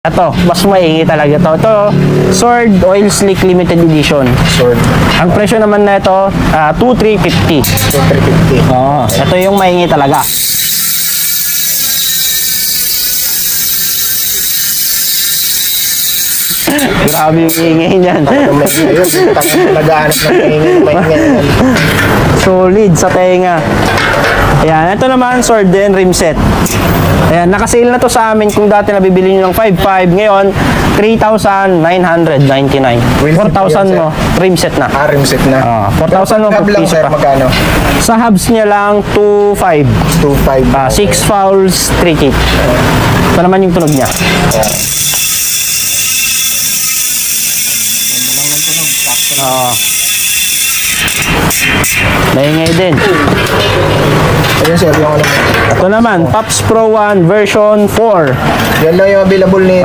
Ito, mas maingay talaga to. Ito, Sword Oil Slick Limited Edition. Sword. Ang presyo naman na ito, 2,350. 2,350. Oo, ito yung maingay talaga. Grabe yung ingay niyan. Nag-aanap ng maingay. Solid sa tenga. Ayan, ito naman, sword din, rim set. Ayan, nakasale na to sa amin kung dati nabibili nyo ng 5,500, ngayon, 3,999. 4,000 mo, rim set na. Rim set na. 4,000 mo, Hub lang, piso sir, pa. magkano? Sa hubs niya lang, 2,500. 2,500. 6 fouls, 3 kick. Ito naman yung tunog niya. Maingay din. Ayun, sir, yung ano. Ito naman, Pops Pro 1 version 4. Yan lang yung available ni